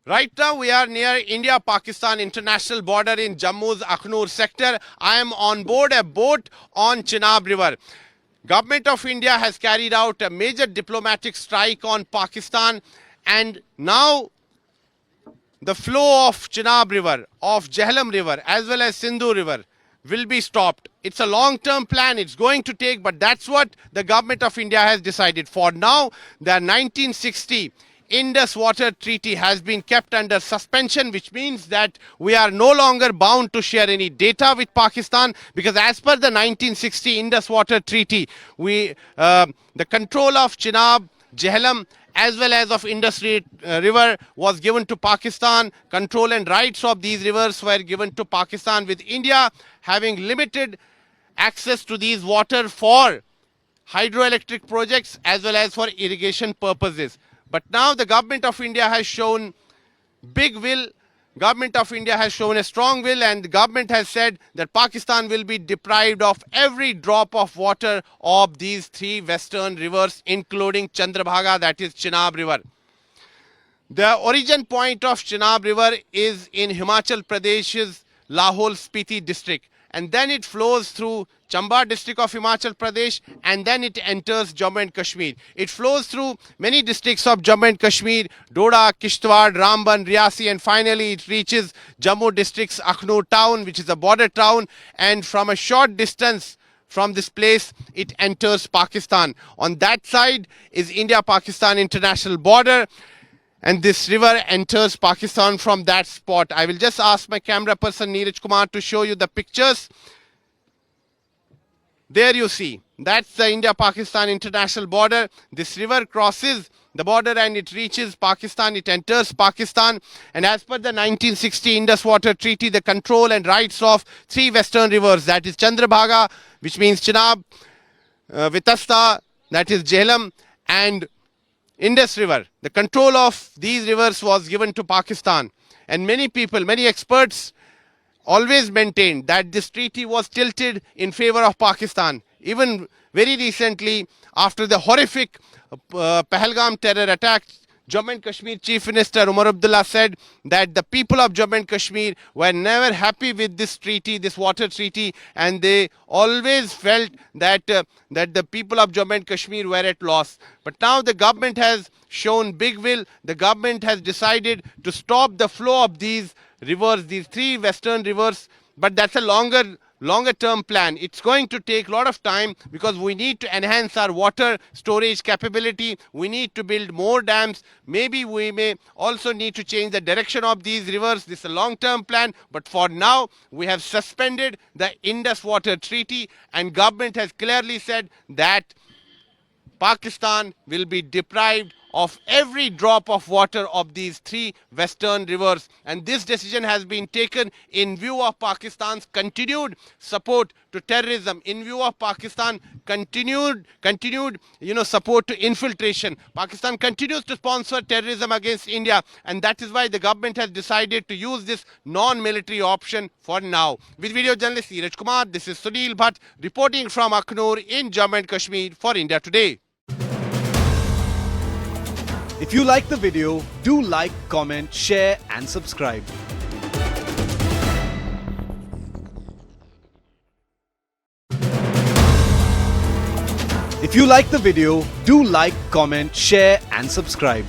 Right now, we are near India-Pakistan international border in Jammu's Akhnur sector. I am on board a boat on Chenab River. Government of India has carried out a major diplomatic strike on Pakistan, and now the flow of Chenab River, of Jhelum River, as well as Sindhu River will be stopped. It's a long-term plan. It's going to take, but that's what the government of India has decided. For now, the 1960 Indus Water Treaty has been kept under suspension, which means that we are no longer bound to share any data with Pakistan, because as per the 1960 Indus Water Treaty, the control of Chenab, Jhelum, as well as of Indus River was given to Pakistan. Control and rights of these rivers were given to Pakistan, with India having limited access to these water for hydroelectric projects as well as for irrigation purposes. But now the government of India has shown big will. Government of India has shown a strong will, and the government has said that Pakistan will be deprived of every drop of water of these three western rivers, including Chandrabhaga, that is Chenab River. The origin point of Chenab River is in Himachal Pradesh's Lahaul Spiti district, and then it flows through Chamba district of Himachal Pradesh, and then it enters Jammu and Kashmir. It flows through many districts of Jammu and Kashmir: Doda, Kishtwar, Ramban, Riyasi, and finally it reaches Jammu district's Akhnur town, which is a border town, and from a short distance from this place it enters Pakistan. On that side is India-Pakistan international border, and this river enters Pakistan from that spot. I will just ask my camera person Neeraj Kumar to show you the pictures. There you see, that's the India-Pakistan international border. This river crosses the border and it reaches Pakistan, it enters Pakistan. And as per the 1960 Indus Water Treaty, the control and rights of three western rivers, that is Chandrabhaga, which means Chenab, Vitasta, that is Jhelum, and Indus River. The control of these rivers was given to Pakistan. And many people, many experts always maintained that this treaty was tilted in favor of Pakistan. Even very recently, after the horrific Pahalgam terror attack, Jammu and Kashmir Chief Minister Umar Abdullah said that the people of Jammu and Kashmir were never happy with this treaty, this water treaty, and they always felt that the people of Jammu and Kashmir were at loss. But now the government has shown big will. The government has decided to stop the flow of these rivers, these three western rivers, but that's a longer term plan. It's going to take a lot of time, because we need to enhance our water storage capability. We need to build more dams. Maybe we may also need to change the direction of these rivers. This is a long term plan, but for now we have suspended the Indus Water Treaty, and government has clearly said that Pakistan will be deprived of every drop of water of these three western rivers. And this decision has been taken in view of Pakistan's continued support to terrorism, in view of Pakistan continued support to infiltration. Pakistan continues to sponsor terrorism against India, and that is why the government has decided to use this non-military option for now. With video journalist Neeraj Kumar, this is Sunil Bhatt reporting from Akhnur in Jammu and Kashmir for India Today. If you like the video, do like, comment, share and subscribe. If you like the video, do like, comment, share and subscribe.